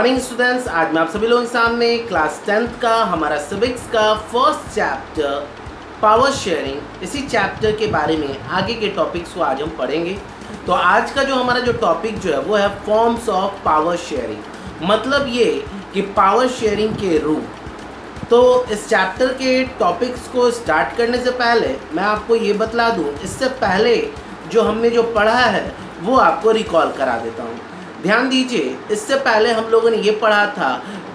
Morning students, आज मैं आप सभी लोगों के सामने क्लास 10th का हमारा सिविक्स का फर्स्ट चैप्टर पावर शेयरिंग, इसी चैप्टर के बारे में आगे के टॉपिक्स को आज हम पढ़ेंगे। तो आज का जो हमारा जो टॉपिक जो है वो है फॉर्म्स ऑफ पावर शेयरिंग। मतलब ये कि पावर शेयरिंग के रूप। तो इस चैप्टर के टॉपिक्स को स्टार्ट करने से पहले मैं आपको ये बतला दूँ, इससे पहले जो हमने जो पढ़ा है वो आपको रिकॉल करा देता हूँ। ध्यान दीजिए, इससे पहले हम लोगों ने ये पढ़ा था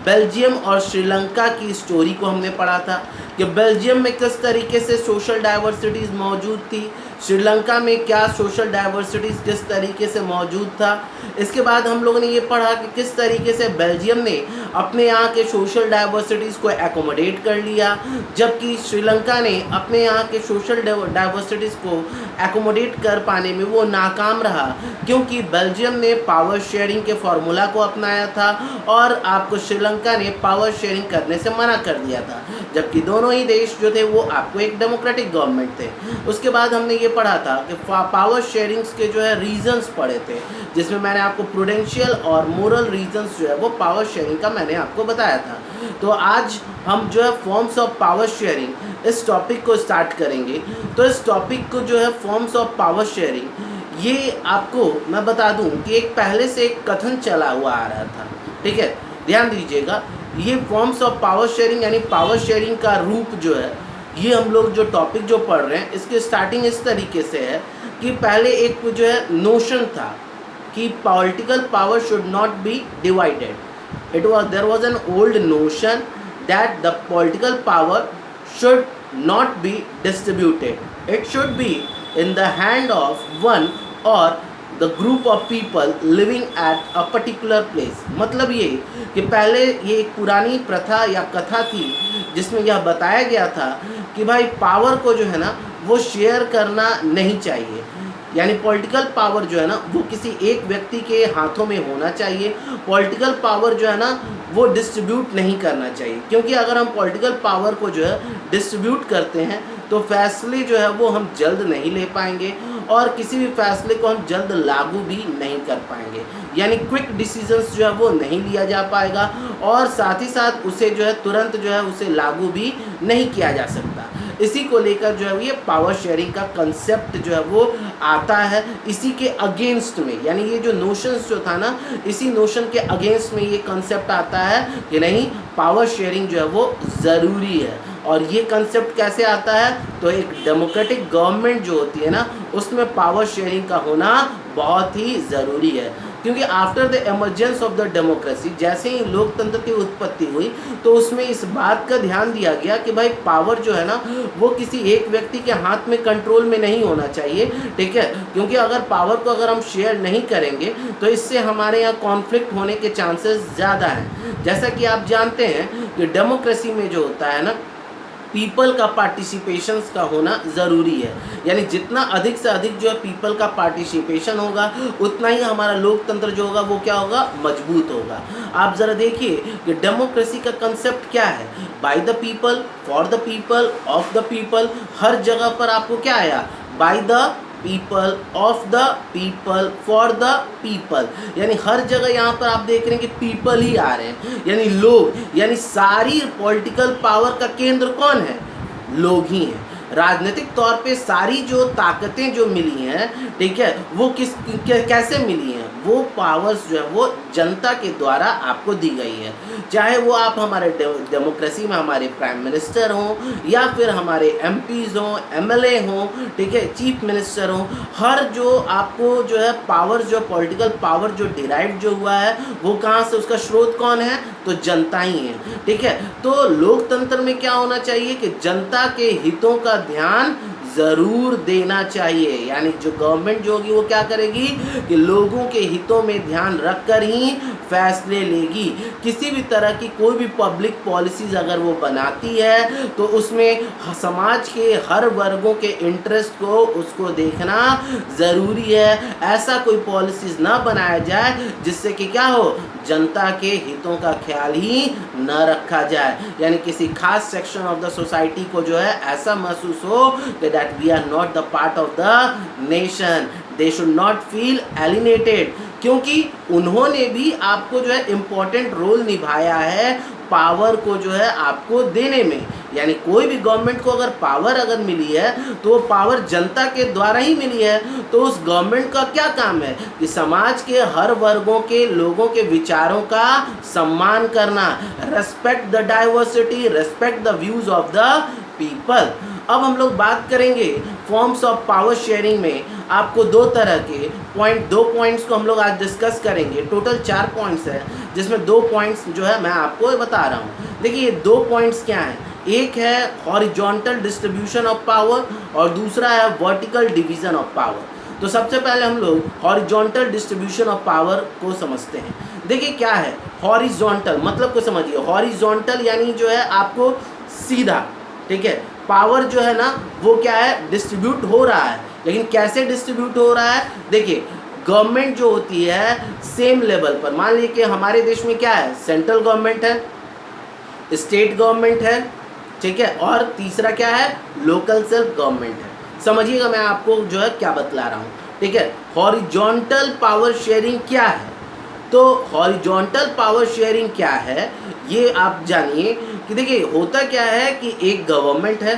बेल्जियम और श्रीलंका की स्टोरी को हमने पढ़ा था कि बेल्जियम में किस तरीके से सोशल डाइवर्सिटीज़ मौजूद थी, श्रीलंका में क्या सोशल डाइवर्सिटीज़ किस तरीके से मौजूद था। इसके बाद हम लोगों ने ये पढ़ा कि किस तरीके से बेल्जियम ने अपने यहाँ के सोशल डाइवर्सिटीज़ को एकोमोडेट कर लिया, जबकि श्रीलंका ने अपने यहाँ के सोशल डाइवर्सिटीज़ को एकोमोडेट कर पाने में वो नाकाम रहा, क्योंकि बेल्जियम ने पावर शेयरिंग के फॉर्मूला को अपनाया था और आपको श्रीलंका ने पावर शेयरिंग करने से मना कर दिया था, जबकि दोनों ही देश जो थे वो आपको एक डेमोक्रेटिक गवर्नमेंट थे। उसके बाद हमने ये पढ़ा था कि पावर शेयरिंग्स के जो है रीजंस पढ़े थे, जिसमें मैंने आपको प्रूडेंशियल और मोरल रीजंस जो है वो पावर शेयरिंग का मैंने आपको बताया था। तो आज हम जो है फॉर्म्स ऑफ पावर शेयरिंग इस टॉपिक को स्टार्ट करेंगे। तो इस टॉपिक को जो है फॉर्म्स ऑफ पावर शेयरिंग, ये आपको मैं बता दूं कि एक पहले से एक कथन चला हुआ आ रहा था, ठीक है। ध्यान दीजिएगा, ये फॉर्म्स ऑफ पावर शेयरिंग यानी पावर शेयरिंग का रूप जो है, ये हम लोग जो टॉपिक जो पढ़ रहे हैं इसकी स्टार्टिंग इस तरीके से है कि पहले एक जो है नोशन था कि political power should not be divided. There was an old notion that the political power should not be distributed. It should be in the hand of one or the group of people living at a particular place. मतलब ये कि पहले ये एक पुरानी प्रथा या कथा थी जिसमें यह बताया गया था कि भाई पावर को जो है ना वो शेयर करना नहीं चाहिए, यानी पॉलिटिकल पावर जो है ना वो किसी एक व्यक्ति के हाथों में होना चाहिए। पॉलिटिकल पावर जो है ना वो डिस्ट्रीब्यूट नहीं करना चाहिए, क्योंकि अगर हम पॉलिटिकल पावर को जो है डिस्ट्रीब्यूट करते हैं तो फैसले जो है वो हम जल्द नहीं ले पाएंगे और किसी भी फैसले को हम जल्द लागू भी नहीं कर पाएंगे, यानी क्विक डिसीजंस जो है वो नहीं लिया जा पाएगा और साथ ही साथ उसे जो है तुरंत जो है उसे लागू भी नहीं किया जा सकता। इसी को लेकर जो है ये पावर शेयरिंग का कंसेप्ट जो है वो आता है, इसी के अगेंस्ट में, यानी ये जो नोशंस जो था ना इसी नोशन के अगेंस्ट में ये कंसेप्ट आता है कि नहीं पावर शेयरिंग जो है वो ज़रूरी है। और ये कंसेप्ट कैसे आता है, तो एक डेमोक्रेटिक गवर्नमेंट जो होती है ना उसमें पावर शेयरिंग का होना बहुत ही ज़रूरी है, क्योंकि after the emergence of the democracy, जैसे ही लोकतंत्र की उत्पत्ति हुई तो उसमें इस बात का ध्यान दिया गया कि भाई पावर जो है ना वो किसी एक व्यक्ति के हाथ में कंट्रोल में नहीं होना चाहिए, ठीक है। क्योंकि अगर पावर को अगर हम शेयर नहीं करेंगे तो इससे हमारे यहाँ कॉन्फ्लिक्ट होने के चांसेस ज़्यादा हैं। जैसा कि आप जानते हैं कि डेमोक्रेसी में जो होता है ना पीपल का पार्टिसिपेशंस का होना ज़रूरी है, यानी जितना अधिक से अधिक जो है पीपल का पार्टिसिपेशन होगा उतना ही हमारा लोकतंत्र जो होगा वो क्या होगा, मजबूत होगा। आप ज़रा देखिए कि डेमोक्रेसी का कंसेप्ट क्या है, by the people, for the people, of the people. हर जगह पर आपको क्या आया, by the people, of the people, for the people, यानी हर जगह यहाँ पर आप देख रहे हैं कि पीपल ही आ रहे हैं, यानी लोग, यानी सारी पॉलिटिकल पावर का केंद्र कौन है, लोग ही हैं। राजनीतिक तौर पे सारी जो ताकतें जो मिली हैं, ठीक है, वो कैसे मिली हैं, वो पावर्स जो है वो जनता के द्वारा आपको दी गई है। चाहे वो आप हमारे डेमोक्रेसी में हमारे प्राइम मिनिस्टर हों या फिर हमारे एमपीज़ हों, एमएलए हों, ठीक है, चीफ मिनिस्टर हों, हर जो आपको जो है पावर जो पॉलिटिकल पावर जो डिराइव जो हुआ है वो कहाँ से, उसका स्रोत कौन है, तो जनता ही है, ठीक है। तो लोकतंत्र में क्या होना चाहिए कि जनता के हितों का ध्यान ज़रूर देना चाहिए, यानी जो गवर्नमेंट जो होगी वो क्या करेगी कि लोगों के हितों में ध्यान रखकर ही फैसले लेगी। किसी भी तरह की कोई भी पब्लिक पॉलिसीज़ अगर वो बनाती है तो उसमें समाज के हर वर्गों के इंटरेस्ट को उसको देखना ज़रूरी है। ऐसा कोई पॉलिसीज़ ना बनाया जाए जिससे कि क्या हो, जनता के हितों का ख्याल ही न रखा जाए, यानी किसी खास सेक्शन ऑफ द सोसाइटी को जो है ऐसा महसूस हो कि that we are not the part of the nation, they should not feel alienated. क्योंकि उन्होंने भी आपको जो है इम्पोर्टेंट रोल निभाया है पावर को जो है आपको देने में। यानी कोई भी गवर्नमेंट को अगर पावर अगर मिली है तो वो पावर जनता के द्वारा ही मिली है। तो उस गवर्नमेंट का क्या काम है कि समाज के हर वर्गों के लोगों के विचारों का सम्मान करना, respect the diversity, respect the views of the people. अब हम लोग बात करेंगे फॉर्म्स ऑफ पावर शेयरिंग में आपको दो तरह के दो पॉइंट्स को हम लोग आज डिस्कस करेंगे। टोटल 4 पॉइंट्स है जिसमें 2 पॉइंट्स जो है मैं आपको बता रहा हूँ। देखिए ये 2 पॉइंट्स क्या हैं, एक है हॉरिजॉन्टल डिस्ट्रीब्यूशन ऑफ पावर और दूसरा है वर्टिकल डिवीजन ऑफ पावर। तो सबसे पहले हम लोग हॉरिजॉन्टल डिस्ट्रीब्यूशन ऑफ पावर को समझते हैं। देखिए क्या है हॉरिजॉन्टल, मतलब को समझिए। हॉरिजॉन्टल यानी जो है आपको सीधा, ठीक है। पावर जो है ना वो क्या है डिस्ट्रीब्यूट हो रहा है, लेकिन कैसे डिस्ट्रीब्यूट हो रहा है। देखिए गवर्नमेंट जो होती है सेम लेवल पर, मान लीजिए कि हमारे देश में क्या है सेंट्रल गवर्नमेंट है, स्टेट गवर्नमेंट है, ठीक है, और तीसरा क्या है लोकल सेल्फ गवर्नमेंट है। समझिएगा मैं आपको जो है क्या बतला रहा हूँ, ठीक है। हॉरिजॉन्टल पावर शेयरिंग क्या है, तो हॉरिजॉन्टल पावर शेयरिंग क्या है ये आप जानिए कि देखिए होता क्या है कि एक गवर्नमेंट है,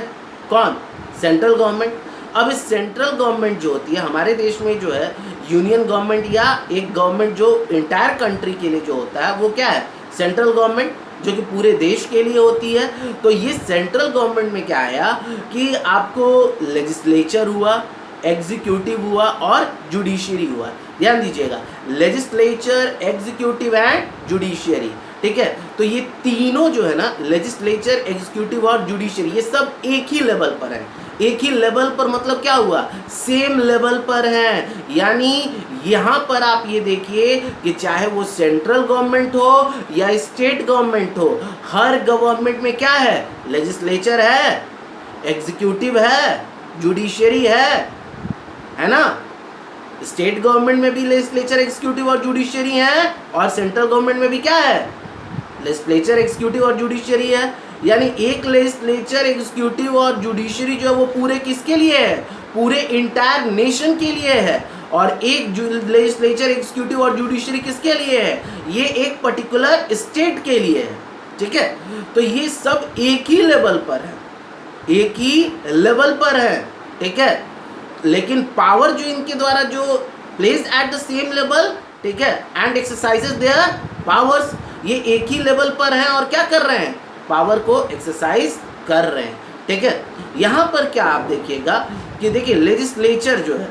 कौन, सेंट्रल गवर्नमेंट। अब इस सेंट्रल गवर्नमेंट जो होती है हमारे देश में जो है यूनियन गवर्नमेंट या एक गवर्नमेंट जो इंटायर कंट्री के लिए जो होता है वो क्या है सेंट्रल गवर्नमेंट, जो कि पूरे देश के लिए होती है। तो ये सेंट्रल गवर्नमेंट में क्या आया कि आपको लेजिस्लेचर हुआ, एग्जीक्यूटिव हुआ और जुडिशरी हुआ। ध्यान दीजिएगा लेजिस्लेचर, एग्जीक्यूटिव एंड जुडिशरी, ठीक है। तो ये तीनों जो है ना लेजिस्लेचर, एग्जीक्यूटिव और जुडिशरी ये सब एक ही लेवल पर है। एक ही लेवल पर मतलब क्या हुआ सेम लेवल पर है। यानी यहाँ पर आप ये देखिए कि चाहे वो सेंट्रल गवर्नमेंट हो या स्टेट गवर्नमेंट हो, हर गवर्नमेंट में क्या है लेजिस्लेचर है, एग्जीक्यूटिव है, जुडिशरी है ना। स्टेट गवर्नमेंट में भी लेजिस्लेचर, एग्जीक्यूटिव और जुडिशरी है और सेंट्रल गवर्नमेंट में भी क्या है लेजिस्लेचर, एग्जीक्यूटिव और जुडिशरी है। यानी एक लेजिस्लेचर, एग्जीक्यूटिव और जुडिशरी जो है वो पूरे किसके लिए है, पूरे इंटायर नेशन के लिए है। और एक लेजिस्लेचर, एग्जीक्यूटिव और जुडिशरी किसके लिए है, ये एक पर्टिकुलर स्टेट के लिए है, ठीक है। तो ये सब एक ही लेवल पर है, एक ही लेवल पर है, ठीक है। लेकिन पावर जो इनके द्वारा जो place at the same level, ठीक है, एंड एक्सरसाइजेस देयर पावर्स, ये एक ही लेवल पर हैं और क्या कर रहे हैं पावर को एक्सरसाइज कर रहे हैं, ठीक है। यहाँ पर क्या आप देखिएगा कि देखिए लेजिस्लेचर जो है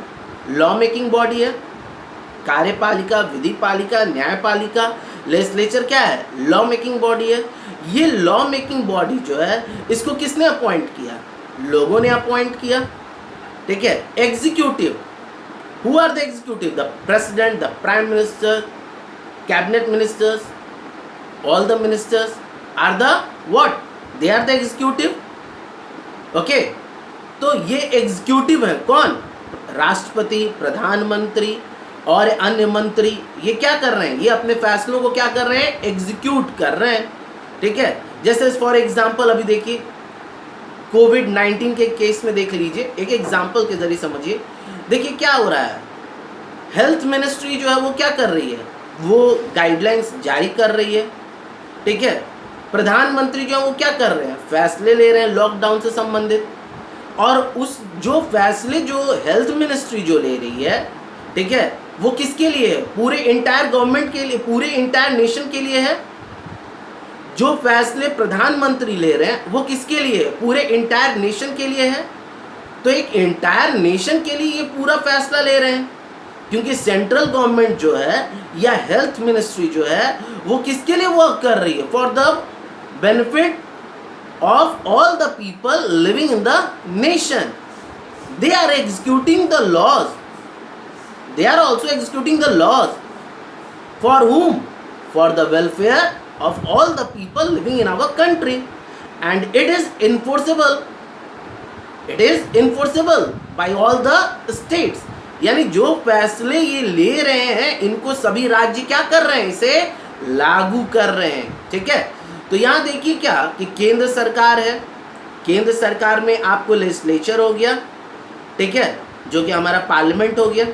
लॉ मेकिंग बॉडी है, कार्यपालिका, विधि पालिका, न्यायपालिका। लेजिस्लेचर क्या है लॉ मेकिंग बॉडी है। ये लॉ मेकिंग बॉडी जो है इसको किसने अपॉइंट किया, लोगों ने अपॉइंट किया, ठीक है। Executive, who are the executive, the president, the prime minister, cabinet ministers, all the ministers are the what, they are the executive, okay. तो ये एग्जीक्यूटिव है कौन, राष्ट्रपति, प्रधानमंत्री और अन्य मंत्री। ये क्या कर रहे हैं, ये अपने फैसलों को क्या कर रहे हैं एग्जीक्यूट कर रहे हैं, ठीक है। जैसे फॉर एग्जांपल अभी देखिए कोविड-19 के केस में देख लीजिए, एक एग्जांपल के जरिए समझिए। देखिए क्या हो रहा है, हेल्थ मिनिस्ट्री जो है वो क्या कर रही है, वो गाइडलाइंस जारी कर रही है, ठीक है। प्रधानमंत्री जो है वो क्या कर रहे हैं, फैसले ले रहे हैं लॉकडाउन से संबंधित। और उस जो फैसले जो हेल्थ मिनिस्ट्री जो ले रही है, ठीक है, वो किसके लिए है, पूरे इंटायर गवर्नमेंट के लिए, पूरे इंटायर नेशन के लिए है। जो फैसले प्रधानमंत्री ले रहे हैं वो किसके लिए है, पूरे इंटायर नेशन के लिए है। तो एक इंटायर नेशन के लिए ये पूरा फैसला ले रहे हैं, क्योंकि सेंट्रल गवर्नमेंट जो है या हेल्थ मिनिस्ट्री जो है वो किसके लिए वर्क कर रही है, for the benefit of all the people living in the nation. They are executing the laws. They are also executing the laws. For whom? For the welfare of all the people living in our country. And it is enforceable. It is enforceable by all the states. यानी जो फैसले ये ले रहे हैं इनको सभी राज्य क्या कर रहे हैं, इसे लागू कर रहे हैं, ठीक है। तो यहाँ देखिए क्या कि केंद्र सरकार है, केंद्र सरकार में आपको लेजिस्लेचर हो गया, ठीक है, जो कि हमारा पार्लियामेंट हो गया,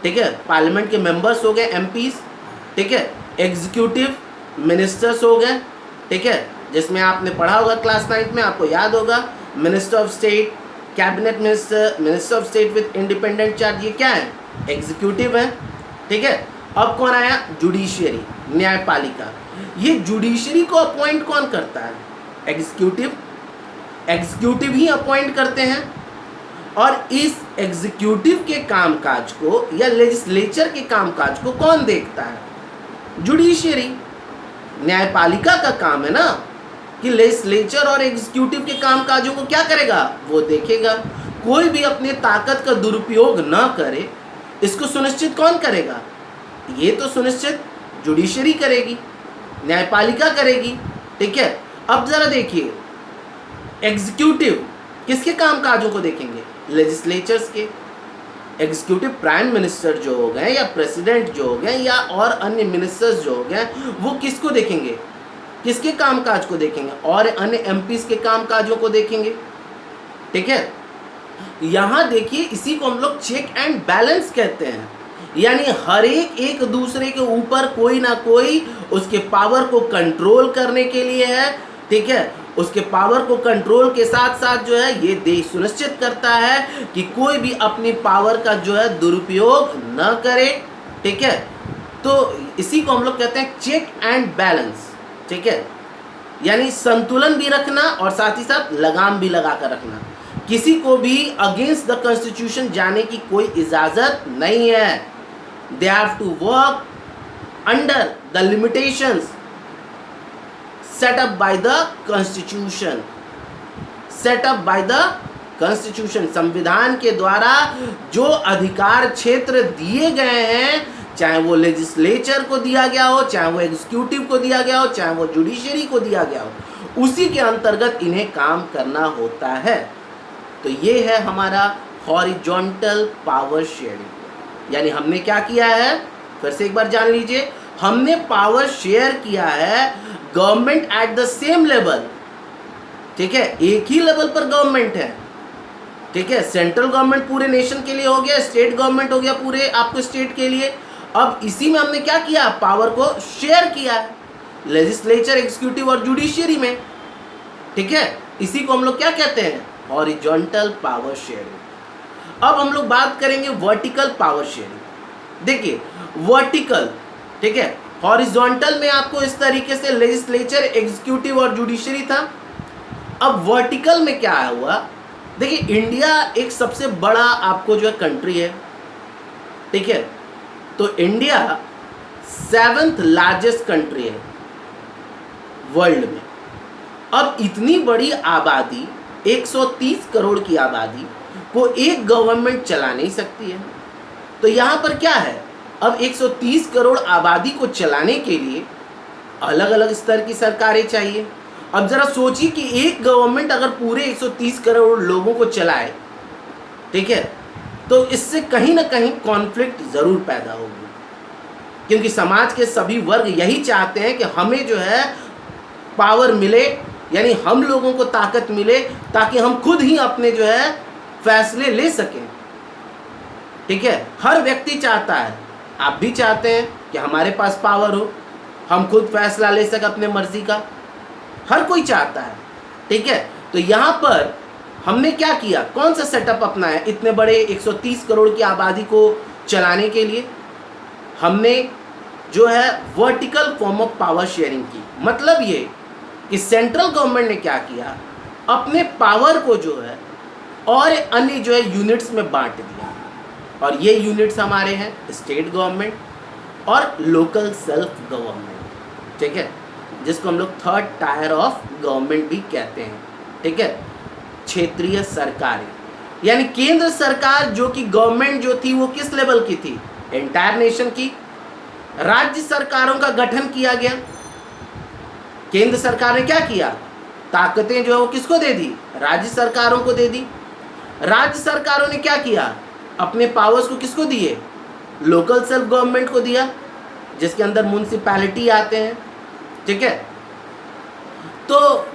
ठीक है, पार्लियामेंट के मेंबर्स हो गए एमपीज, ठीक है, एग्जीक्यूटिव मिनिस्टर्स हो गए, ठीक है, जिसमें आपने पढ़ा होगा क्लास 9 में, आपको याद होगा, minister of state, cabinet minister, minister of state with independent charge, ये क्या है, एग्जीक्यूटिव है, ठीक है। अब कौन आया, जुडिशियरी, न्यायपालिका। ये जुडिशरी को अपॉइंट कौन करता है, एग्जीक्यूटिव, एग्जीक्यूटिव ही अपॉइंट करते हैं। और इस एग्जीक्यूटिव के कामकाज को या लेजिस्लेचर के कामकाज को कौन देखता है, जुडिशरी। न्यायपालिका का काम है ना कि लेजिस्लेचर और एग्जीक्यूटिव के कामकाजों को क्या करेगा, वो देखेगा, कोई भी अपने ताकत का दुरुपयोग न करे, इसको सुनिश्चित कौन करेगा, ये तो सुनिश्चित जुडिशरी करेगी, न्यायपालिका करेगी, ठीक है। अब जरा देखिए, एग्जीक्यूटिव किसके कामकाजों को देखेंगे, लेजिस्लेचर्स के। एग्जीक्यूटिव प्राइम मिनिस्टर जो हो गए या प्रेसिडेंट जो हो गए या और अन्य मिनिस्टर्स जो हो गए, वो किसको देखेंगे, किसके कामकाज को देखेंगे, और अन्य एमपीज के कामकाजों को देखेंगे, ठीक है। यहाँ देखिए, इसी को हम लोग चेक एंड बैलेंस कहते हैं, यानी हर एक दूसरे के ऊपर कोई ना कोई उसके पावर को कंट्रोल करने के लिए है, ठीक है। उसके पावर को कंट्रोल के साथ साथ जो है ये देश सुनिश्चित करता है कि कोई भी अपनी पावर का जो है दुरुपयोग न करे, ठीक है। तो इसी को हम लोग कहते हैं चेक एंड बैलेंस, ठीक है, यानी संतुलन भी रखना और साथ ही साथ लगाम भी लगा कर रखना। किसी को भी अगेंस्ट द कॉन्स्टिट्यूशन जाने की कोई इजाजत नहीं है। They have to work under the limitations set up by the constitution, set up by the constitution। संविधान के द्वारा जो अधिकार क्षेत्र दिए गए हैं, चाहे वो लेजिस्लेचर को दिया गया हो, चाहे वो एग्जीक्यूटिव को दिया गया हो, चाहे वो जुडिशरी को दिया गया हो, उसी के अंतर्गत इन्हें काम करना होता है। तो ये है हमारा हॉरिजॉन्टल पावर शेयरिंग। यानी हमने क्या किया है, फिर से एक बार जान लीजिए, हमने पावर शेयर किया है government at the same level, ठीक है, एक ही लेवल पर गवर्नमेंट है, ठीक है। सेंट्रल गवर्नमेंट पूरे नेशन के लिए हो गया, स्टेट गवर्नमेंट हो गया पूरे आपको स्टेट के लिए। अब इसी में हमने क्या किया, पावर को शेयर किया है लेजिस्लेचर, एग्जीक्यूटिव और जुडिशियरी में, ठीक है। इसी को हम लोग क्या कहते हैं, हॉरिजॉन्टल पावर शेयरिंग। अब हम लोग बात करेंगे वर्टिकल पावर शेयरिंग। देखिए वर्टिकल, ठीक है, हॉरिजॉन्टल में आपको इस तरीके से लेजिस्लेचर, एग्जीक्यूटिव और जुडिशरी था। अब वर्टिकल में क्या हुआ, देखिए इंडिया एक सबसे बड़ा आपको जो है कंट्री है, ठीक है। तो इंडिया 7th लार्जेस्ट कंट्री है वर्ल्ड में। अब इतनी बड़ी आबादी, 130 करोड़ की आबादी को एक गवर्नमेंट चला नहीं सकती है। तो यहाँ पर क्या है, अब 130 करोड़ आबादी को चलाने के लिए अलग अलग स्तर की सरकारें चाहिए। अब जरा सोचिए कि एक गवर्नमेंट अगर पूरे 130 करोड़ लोगों को चलाए, ठीक है, तो इससे कहीं ना कहीं कॉन्फ्लिक्ट ज़रूर पैदा होगी, क्योंकि समाज के सभी वर्ग यही चाहते हैं कि हमें जो है पावर मिले, यानी हम लोगों को ताकत मिले, ताकि हम खुद ही अपने जो है फैसले ले सकें, ठीक है। हर व्यक्ति चाहता है, आप भी चाहते हैं कि हमारे पास पावर हो, हम खुद फैसला ले सकें अपने मर्जी का, हर कोई चाहता है, ठीक है। तो यहाँ पर हमने क्या किया, कौन सा सेटअप अपनाया इतने बड़े 130 करोड़ की आबादी को चलाने के लिए, हमने जो है vertical form of power sharing की। मतलब ये कि सेंट्रल गवर्नमेंट ने क्या किया, अपने पावर को जो है और अन्य जो है यूनिट्स में बांट दिया, और ये यूनिट्स हमारे हैं स्टेट गवर्नमेंट और लोकल सेल्फ गवर्नमेंट, ठीक है, जिसको हम लोग 3rd टायर ऑफ गवर्नमेंट भी कहते हैं, ठीक है। क्षेत्रीय सरकारें, यानी केंद्र सरकार जो कि गवर्नमेंट जो थी वो किस लेवल की थी, एंटायर नेशन की। राज्य सरकारों का गठन किया गया, केंद्र सरकार ने क्या किया, ताकतें जो है वो किसको दे दी, राज्य सरकारों को दे दी। राज्य सरकारों ने क्या किया, अपने पावर्स को किसको दिए, लोकल सेल्फ गवर्नमेंट को दिया, जिसके अंदर म्यूनिसिपैलिटी आते हैं, ठीक है। तो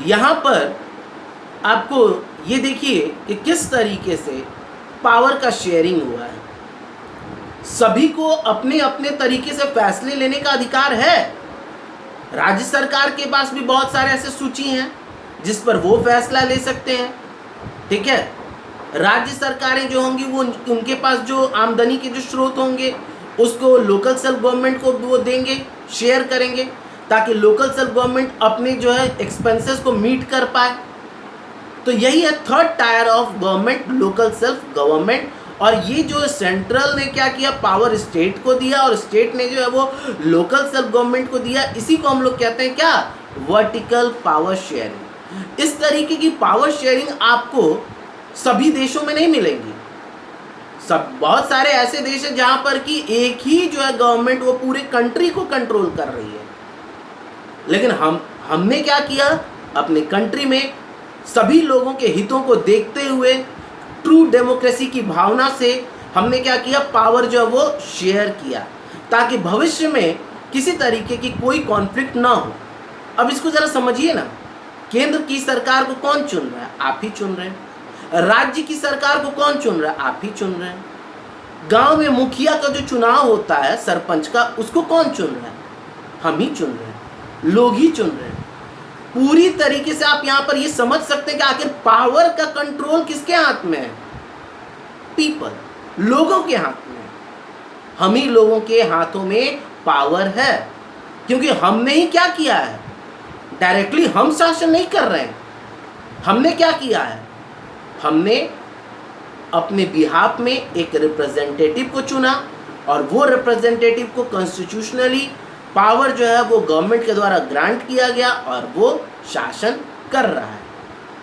यहाँ पर आपको ये देखिए कि किस तरीके से पावर का शेयरिंग हुआ है। सभी को अपने अपने तरीके से फैसले लेने का अधिकार है। राज्य सरकार के पास भी बहुत सारे ऐसे सूची हैं जिस पर वो फैसला ले सकते हैं। ठीक है, राज्य सरकारें जो होंगी वो उनके पास जो आमदनी के जो स्रोत होंगे उसको लोकल सेल्फ गवर्नमेंट को वो देंगे, शेयर करेंगे, ताकि लोकल सेल्फ गवर्नमेंट अपने जो है एक्सपेंसेस को मीट कर पाए। तो यही है third tier of government, local self government. और ये जो सेंट्रल ने क्या किया, पावर स्टेट को दिया और स्टेट ने जो है वो लोकल सेल्फ गवर्नमेंट को दिया। इसी को हम लोग कहते हैं क्या, वर्टिकल पावर शेयरिंग। इस तरीके की पावर शेयरिंग आपको सभी देशों में नहीं मिलेंगी। बहुत सारे ऐसे देश हैं जहां पर कि एक ही जो है गवर्नमेंट वो पूरे कंट्री को कंट्रोल कर रही है। लेकिन हमने क्या किया, अपने कंट्री में सभी लोगों के हितों को देखते हुए ट्रू डेमोक्रेसी की भावना से हमने क्या किया, पावर जो है वो शेयर किया, ताकि भविष्य में किसी तरीके की कोई कॉन्फ्लिक्ट ना हो। अब इसको जरा समझिए ना, केंद्र की सरकार को कौन चुन रहा है, आप ही चुन रहे हैं। राज्य की सरकार को कौन चुन रहा है, आप ही चुन रहे हैं। गांव में मुखिया का जो चुनाव होता है, सरपंच का, उसको कौन चुन रहा है, हम ही चुन रहे हैं, लोग ही चुन रहे हैं। पूरी तरीके से आप यहां पर ये समझ सकते हैं कि आखिर पावर का कंट्रोल किसके हाथ में है, पीपल, लोगों के हाथ में। हम ही लोगों के हाथों में पावर है, क्योंकि हमने ही क्या किया है, डायरेक्टली हम शासन नहीं कर रहे हैं। हमने क्या किया है, हमने अपने बिहाफ में एक रिप्रेजेंटेटिव को चुना और वो रिप्रेजेंटेटिव को कॉन्स्टिट्यूशनली पावर जो है वो गवर्नमेंट के द्वारा ग्रांट किया गया और वो शासन कर रहा है।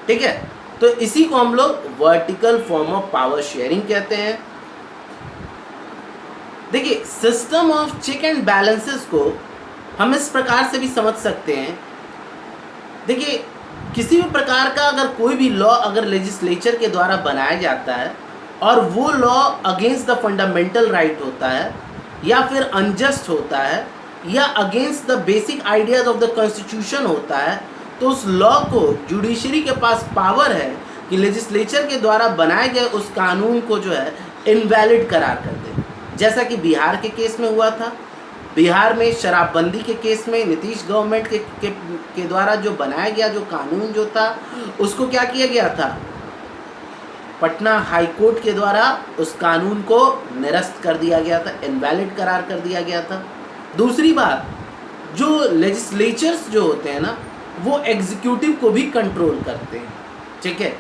ठीक है, तो इसी को हम लोग vertical form of power sharing कहते हैं। देखिए, system of check and balances को हम इस प्रकार से भी समझ सकते हैं। देखिए, किसी भी प्रकार का अगर कोई भी लॉ अगर लेजिस्लेचर के द्वारा बनाया जाता है और वो law against the fundamental right होता है या फिर अनजस्ट होता है या against the basic ideas of the constitution होता है, तो उस लॉ को जुडिशरी के पास पावर है कि लेजिस्लेचर के द्वारा बनाए गए उस कानून को जो है इनवैलिड करार कर दे। जैसा कि बिहार के केस में हुआ था। बिहार में शराबबंदी के केस में नीतीश गवर्नमेंट के द्वारा जो बनाया गया जो कानून जो था, उसको क्या किया गया था, पटना हाई कोर्ट के द्वारा उस कानून को निरस्त कर दिया गया था, इनवैलिड करार कर दिया गया था। दूसरी बात, जो लेजिस्लेचर्स जो होते हैं ना, वो एग्जीक्यूटिव को भी कंट्रोल करते हैं। ठीक है,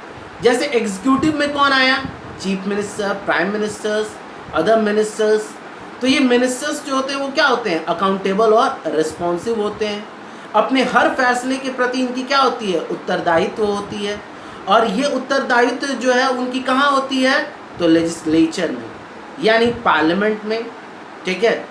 जैसे एग्जीक्यूटिव में कौन आया, chief minister, prime ministers, other ministers. तो ये मिनिस्टर्स जो होते हैं वो क्या होते हैं, अकाउंटेबल और रिस्पॉन्सिव होते हैं। अपने हर फैसले के प्रति इनकी क्या होती है, उत्तरदायित्व होती है। और ये उत्तरदायित्व जो है उनकी कहाँ होती है, तो लेजिस्लेचर में, यानी पार्लियामेंट में। ठीक है,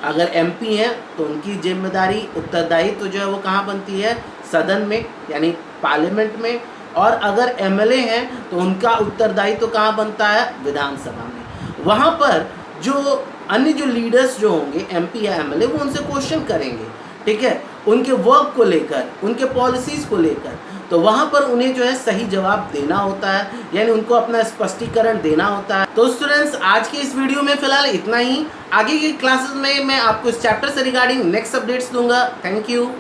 अगर एमपी हैं तो उनकी जिम्मेदारी, उत्तरदायित्व जो है वो कहाँ बनती है, सदन में, यानी पार्लियामेंट में। और अगर एमएलए हैं तो उनका उत्तरदायित्व कहाँ बनता है, विधानसभा में। वहाँ पर जो अन्य जो लीडर्स जो होंगे, एमपी या एमएलए, वो उनसे क्वेश्चन करेंगे। ठीक है, उनके वर्क को लेकर, उनके पॉलिसीज़ को लेकर। तो वहाँ पर उन्हें जो है सही जवाब देना होता है, यानी उनको अपना स्पष्टीकरण देना होता है। तो स्टूडेंट्स, आज के इस वीडियो में फिलहाल इतना ही। आगे की क्लासेस में मैं आपको इस चैप्टर से रिगार्डिंग नेक्स्ट अपडेट्स दूंगा। Thank you.